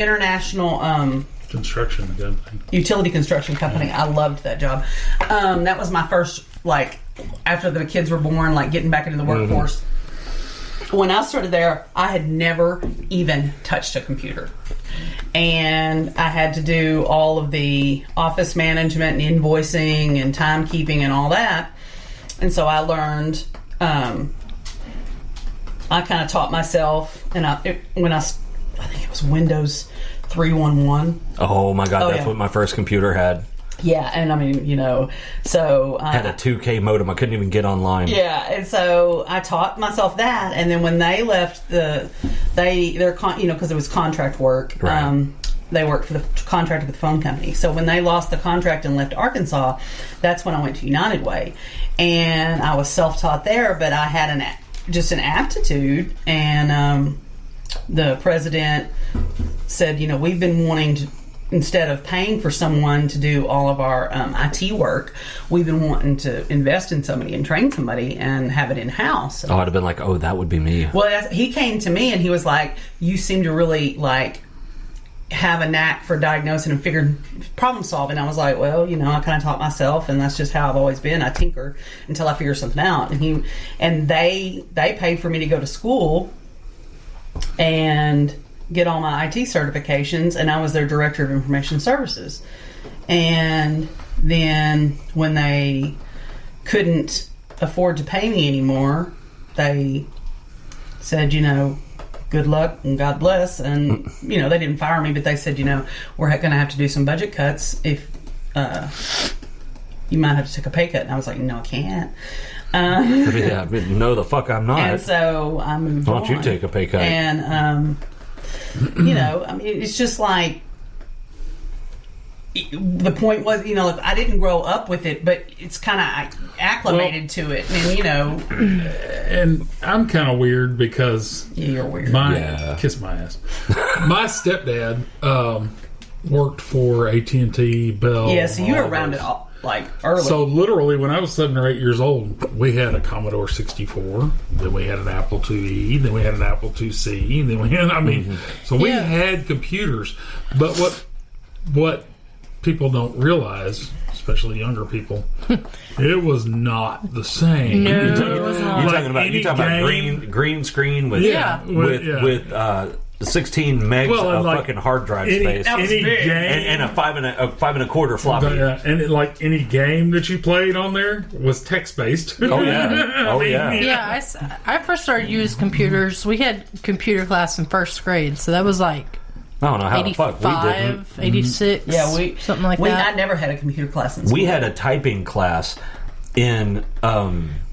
international construction company. Utility construction company. I loved that job. That was my first, like, after the kids were born, like getting back into the workforce. When I started there, I had never even touched a computer. And I had to do all of the office management and invoicing and timekeeping and all that. And so I learned, I kind of taught myself, and I think it was Windows 3.11. Oh my God, that's what my first computer had. Yeah, and I mean, you know, so... had a 2K modem. I couldn't even get online. Yeah, and so I taught myself that, and then when they left because it was contract work, right. They worked for the contract with the phone company. So when they lost the contract and left Arkansas, that's when I went to United Way. And I was self-taught there, but I had an aptitude, and the president said, you know, we've been wanting to, instead of paying for someone to do all of our IT work, we've been wanting to invest in somebody and train somebody and have it in-house. Oh, I'd have been like, oh, that would be me. Well, he came to me and he was like, you seem to really, like, have a knack for diagnosing and figuring problem solving. I was like, well, you know, I kind of taught myself, and that's just how I've always been. I tinker until I figure something out. And they paid for me to go to school and get all my IT certifications, and I was their director of information services. And then when they couldn't afford to pay me anymore, they said, you know, good luck and God bless. And, you know, they didn't fire me, but they said, you know, we're going to have to do some budget cuts if you might have to take a pay cut. And I was like, no, I can't. No, the fuck I'm not. And so I moved on. Why don't you take a pay cut? And, you know, I mean, it's just like, the point was, you know, like, I didn't grow up with it, but it's kind of acclimated to it. And, you know. And I'm kind of weird because. Yeah, you're weird. Kiss my ass. My stepdad worked for AT&T, Bell. Yeah, so you were around it all, like, early. So literally, when I was 7 or 8 years old, we had a Commodore 64. Then we had an Apple IIe. Then we had an Apple IIc. Then we had, so we had computers. But what people don't realize, especially younger people, it was not the same. No, it was not. You're talking about green screen with 16 megs of fucking hard drive space, any game, and a 5 1/4 floppy. Yeah, and like any game that you played on there was text based. Oh yeah, Yeah, I first started using computers. We had computer class in first grade, so that was like. I don't know how the fuck we didn't. 86, something like that. I never had a computer class in school. We had a typing class in.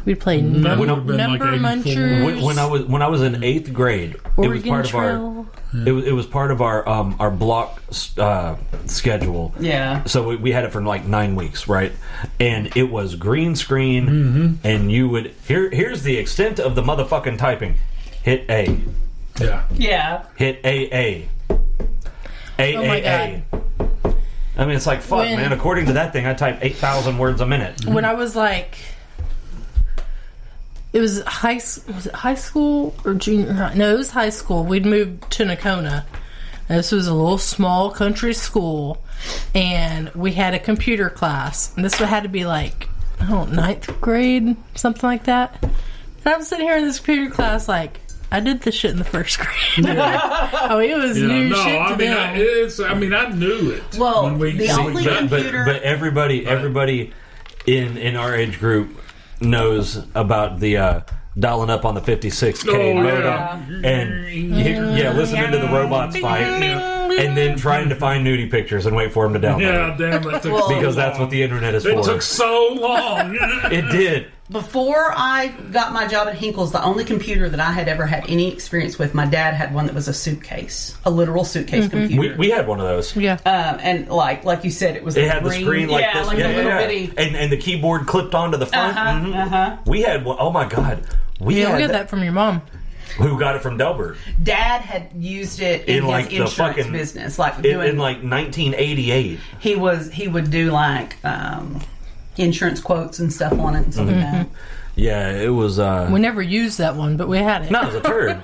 We'd play number munchers. When I was in 8th grade, Oregon it was part Trail. of our. It was part of our block schedule. Yeah. So we had it for like 9 weeks, right? And it was green screen, and you would here's the extent of the motherfucking typing. Hit A. Yeah. Yeah. Hit AA. Oh my God. I mean, it's like, fuck, man. According to that thing, I type 8,000 words a minute. When I was like... Was it high school or junior high? No, it was high school. We'd moved to Nakona. This was a little small country school. And we had a computer class. And this had to be like, I don't know, 9th grade? Something like that. And I'm sitting here in this computer class like... I did this shit in the first grade. I mean, it was new shit to them. I knew it. Well, computer... But everybody in our age group knows about the dialing up on the 56K modem and listening to the robots fight and then trying to find nudie pictures and wait for them to download. Yeah, damn, that took so because that's long. what the internet is for. It took so long. It did. Before I got my job at Hinkle's, the only computer that I had ever had any experience with, my dad had one that was a suitcase, a literal suitcase computer. We had one of those. Yeah. And like you said, it was had the screen like this. Like a little bitty. And the keyboard clipped onto the front. We had one. Oh my God. We had that from your mom. Who got it from Delbert? Dad had used it in his insurance business, like in like 1988. He would do like insurance quotes and stuff on it and stuff like that. Yeah, it was. We never used that one, but we had it. No, it was a turd.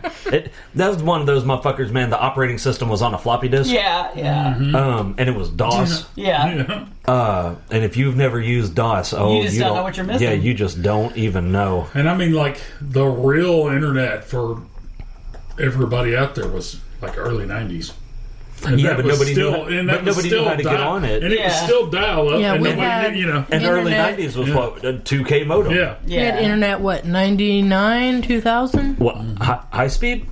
That was one of those motherfuckers, man. The operating system was on a floppy disk. Yeah, yeah. And it was DOS. Yeah. And if you've never used DOS, You just don't know what you're missing. Yeah, you just don't even know. And I mean, like, the real internet for everybody out there was like early 90s. And Yeah, that but was nobody still, knew. and that But was nobody still knew how to get on it. and it was Yeah. still dial up. Yeah, and we nobody had- knew, you know. And the early Internet. 90s was what? A 2K modem. Yeah. We had internet, 99, 2000? What? High speed?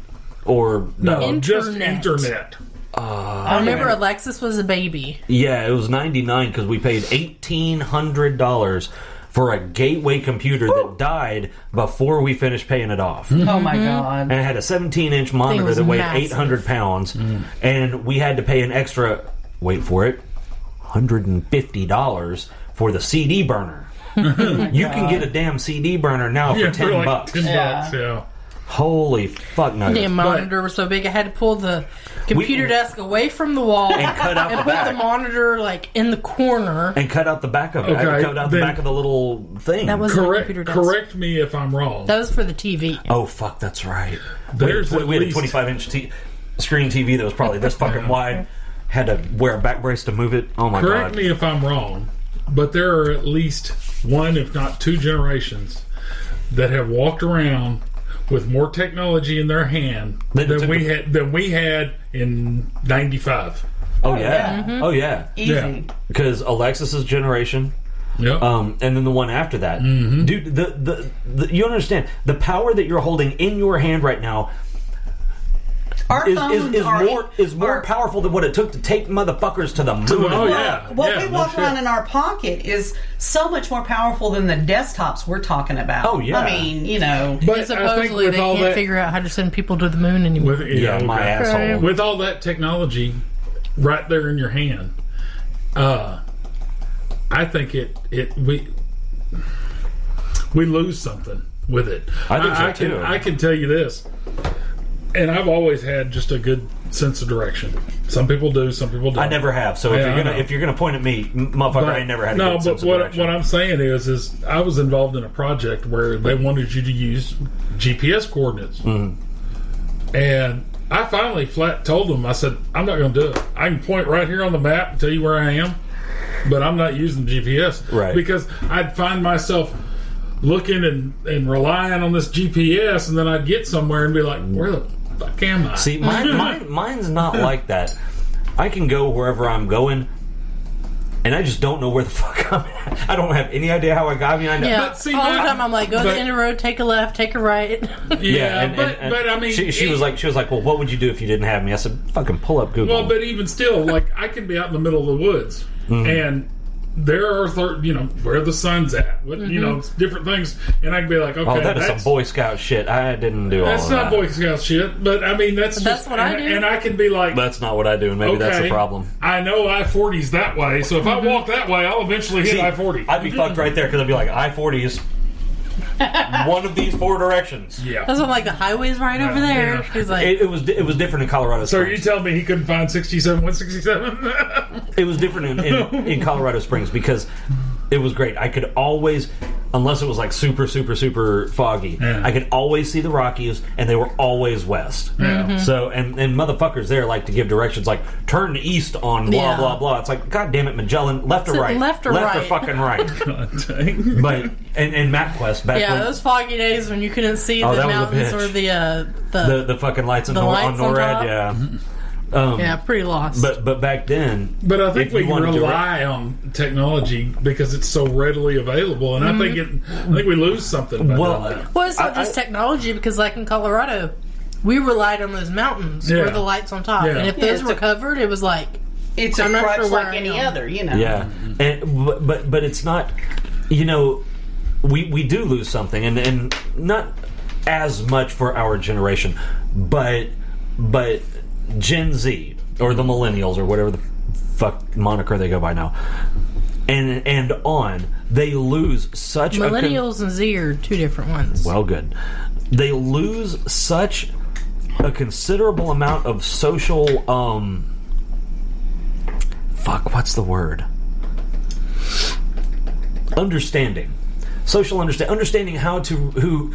Or No, just Internet. internet. I remember Alexis was a baby. Yeah, it was 99 because we paid $1,800 for a gateway computer that died before we finished paying it off. Oh my god. And it had a 17-inch monitor was that weighed massive. 800 pounds. And we had to pay an extra, wait for it, $150 for the CD burner. You can get a damn CD burner now for 10 like bucks. $10, yeah. Holy fuck no. Damn monitor was so big I had to pull the computer desk away from the wall And cut out the put back. the monitor like in the corner. And cut out the back of it. Okay, Cut out the then- back of the little thing. That was a computer desk. Correct me if I'm wrong. That was for the TV. Oh, fuck, that's right. There's we at had a least- 25-inch screen TV that was probably this fucking wide. Had to wear a back brace to move it. Oh, my Correct God. me if I'm wrong, but there are at least one, if not two generations that have walked around with more technology in their hand than we had in '95. Oh, yeah. Oh, yeah. Easy. Yeah. Because Alexis's generation... Yep. and then the one after that, dude. The you understand the power that you're holding in your hand right now Our phones is more powerful than what it took to take motherfuckers to the moon. Oh, yeah. What Yeah, we no walk shit. around in our pocket is so much more powerful than the desktops we're talking about. Oh, yeah. I mean, you know. but I think Supposedly with they all can't that, figure out how to send people to the moon anymore. Yeah, my asshole. With all that technology right there in your hand, I think we lose something with it. I think so, too. I can tell you this, and I've always had just a good sense of direction. Some people do, some people don't. I never have. So Yeah, I know. if you're gonna point at me, motherfucker, I ain't never had a good sense of direction. What I'm saying is I was involved in a project where they wanted you to use GPS coordinates, and I finally flat told them, I said, I'm not going to do it. I can point right here on the map and tell you where I am, but I'm not using GPS. Right. Because I'd find myself looking and relying on this GPS, and then I'd get somewhere and be like, where the fuck am I? See, mine's not like that. I can go wherever I'm going, and I just don't know where the fuck I'm at. I don't have any idea how I got here. I know. Yeah, But see, all the that- time I'm like, go to but- the end of the road, take a left, take a right. Yeah, and but I mean... she was like, well, what would you do if you didn't have me? I said, fucking pull up Google. Well, but even still, like, I can be out in the middle of the woods, and there are, where the sun's at, what, different things, and I can be like, okay, oh, that is some Boy Scout shit. I didn't do all that's of not that. Boy Scout shit, but I mean, that's what I do. And I can be like, That's not what I do, and maybe that's the problem. I know I-40's that way, so if I walk that way, I'll eventually hit See, I-40. I'd be fucked right there because I'd be like, I-40 is one of these four directions. Yeah. That's what I'm like, the highway's right over there. yeah. He's like, It was different in Colorado So Springs. you tell me he couldn't find 67, 167? It was different in Colorado Springs because it was great. I could always, unless it was like super, super, super foggy, Yeah. I could always see the Rockies, and they were always west. Yeah. So, and motherfuckers there like to give directions like turn east on blah, Yeah. blah, blah. It's like, God damn it, Magellan, left or So right? left or Left or right. fucking right. Dang. But, and MapQuest back yeah, when those foggy days when you couldn't see Oh, the that was a mountains bitch. or the fucking lights on the lights on NORAD, top. yeah. yeah, pretty lost. But back then, But I think if we you wanted to rely on technology because it's so readily available, and I think we lose something by Well, doing that. well, it's not just technology because, like in Colorado, we relied on those mountains Yeah. or the lights on top, Yeah. and if Yeah, those it's were a- covered, it was like It's a I'm not crutch sure where like I any am. other, yeah, and but it's not. We do lose something, and not as much for our generation, but Gen Z or the millennials or whatever the fuck moniker they go by now, and on, they lose such millennials and Z are two different ones. well, good. They lose such a considerable amount of social what's the word? Understanding. understanding how to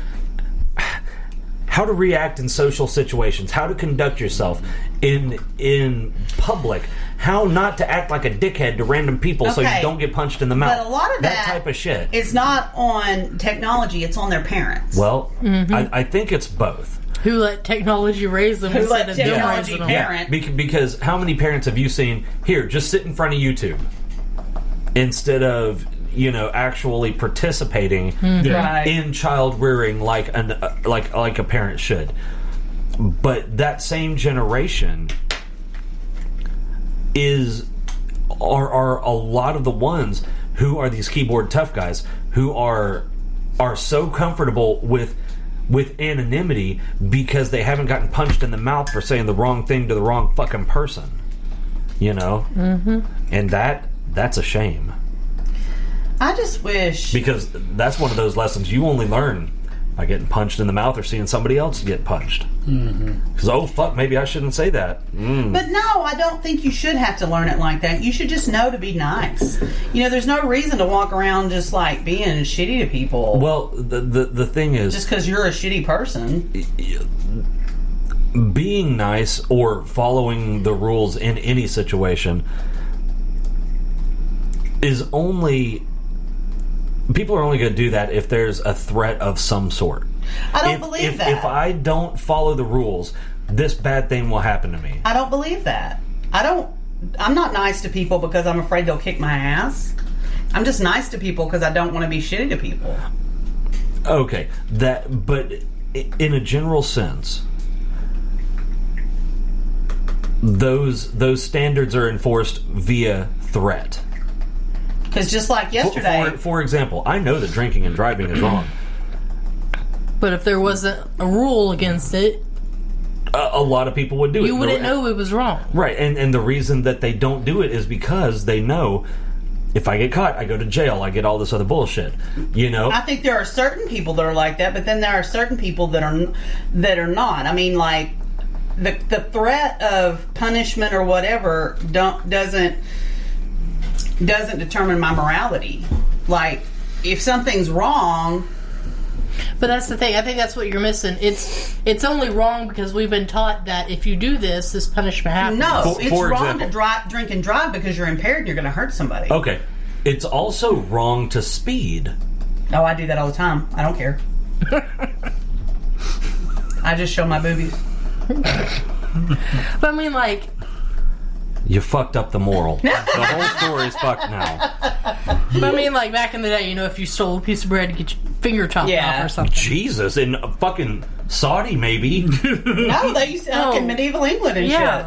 react in social situations, how to conduct yourself in public, how not to act like a dickhead to random people so you don't get punched in the mouth. But a lot of that type of shit. It's not on technology, it's on their parents. Well, I think it's both. Who let technology raise them instead of them raising them? Yeah, because how many parents have you seen, here, just sit in front of YouTube instead of, actually participating in child rearing like a parent should. But that same generation are a lot of the ones who are these keyboard tough guys who are so comfortable with anonymity because they haven't gotten punched in the mouth for saying the wrong thing to the wrong fucking person. And that's a shame. I just wish, because that's one of those lessons you only learn by getting punched in the mouth or seeing somebody else get punched. Because oh fuck, maybe I shouldn't say that. But no, I don't think you should have to learn it like that. You should just know to be nice. There's no reason to walk around just like being shitty to people. Well, the thing is, just because you're a shitty person, being nice or following the rules in any situation is only. People are only going to do that if there's a threat of some sort. I don't believe that. If I don't follow the rules, this bad thing will happen to me. I don't believe that. I'm not nice to people because I'm afraid they'll kick my ass. I'm just nice to people because I don't want to be shitty to people. Okay, but in a general sense, those standards are enforced via threat. Because just like yesterday... For example, I know that drinking and driving is wrong. But if there wasn't a rule against it... a lot of people would do it. You wouldn't know it was wrong. Right, and the reason that they don't do it is because they know if I get caught, I go to jail, I get all this other bullshit. I think there are certain people that are like that, but then there are certain people that are not. I mean, like, the threat of punishment or whatever doesn't determine my morality. Like, if something's wrong... But that's the thing. I think that's what you're missing. It's only wrong because we've been taught that if you do this punishment happens. No, it's wrong to drink and drive because you're impaired and you're going to hurt somebody. Okay. It's also wrong to speed. Oh, I do that all the time. I don't care. I just show my boobies. But I mean, like... You fucked up the moral. The whole story's fucked now. But I mean, like, back in the day, if you stole a piece of bread to get your finger chopped off or something. Jesus, in fucking Saudi, maybe. No, they used to in medieval England and shit.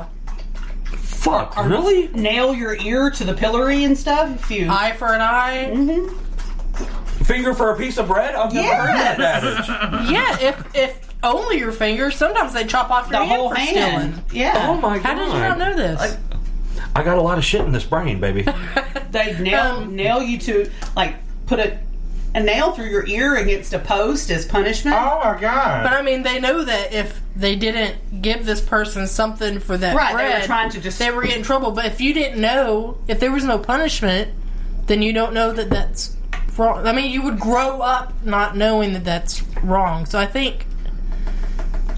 Fuck, really? Nail your ear to the pillory and stuff. Eye for an eye. Mm-hmm. Finger for a piece of bread? I've never heard that adage. Yeah, if only your finger. Sometimes they chop off your whole hand for stealing. Yeah. Oh my god. How did you not know this? I got a lot of shit in this brain, baby. They nail you to, like, put a nail through your ear against a post as punishment. Oh my god. But I mean, they know that if they didn't give this person something for that bread, they were trying to they were getting in trouble. But if you didn't know, if there was no punishment, then you don't know that that's wrong. I mean, you would grow up not knowing that that's wrong. So I think...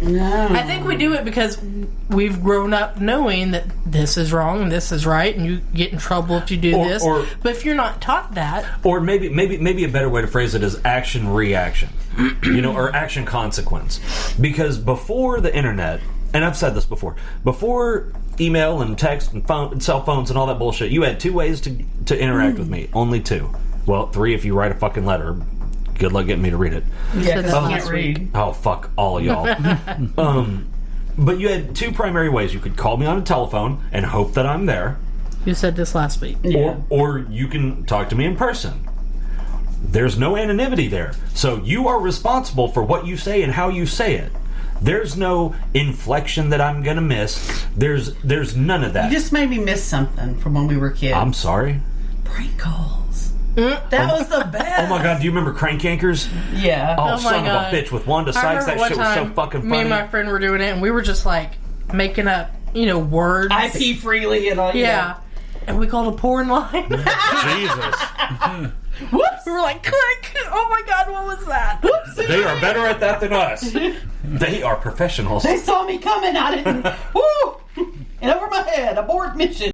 No. I think we do it because we've grown up knowing that this is wrong and this is right, and you get in trouble if you do this. But if you're not taught that, or maybe a better way to phrase it is action reaction, or action consequence. Because before the internet, and I've said this before email and text and phone and cell phones and all that bullshit, you had two ways to interact with me. Only two. Well, three if you write a fucking letter. Good luck getting me to read it. Yeah, because I can't read. Oh, fuck all of y'all. But you had two primary ways. You could call me on a telephone and hope that I'm there. You said this last week. Yeah. Or you can talk to me in person. There's no anonymity there. So you are responsible for what you say and how you say it. There's no inflection that I'm going to miss. There's none of that. You just made me miss something from when we were kids. I'm sorry. Prank calls. That was the best. Oh my god, do you remember Crank Yankers? Yeah. Oh, son of a bitch with Wanda Sykes. That shit was so fucking funny. Me and my friend were doing it, and we were just like making up, words. I pee freely and all. Yeah. and we called a porn line. Jesus. Whoops! We were like, click! Oh my god, what was that? They are better at that than us. They are professionals. They saw me coming. I didn't. Woo! And over my head, abort mission.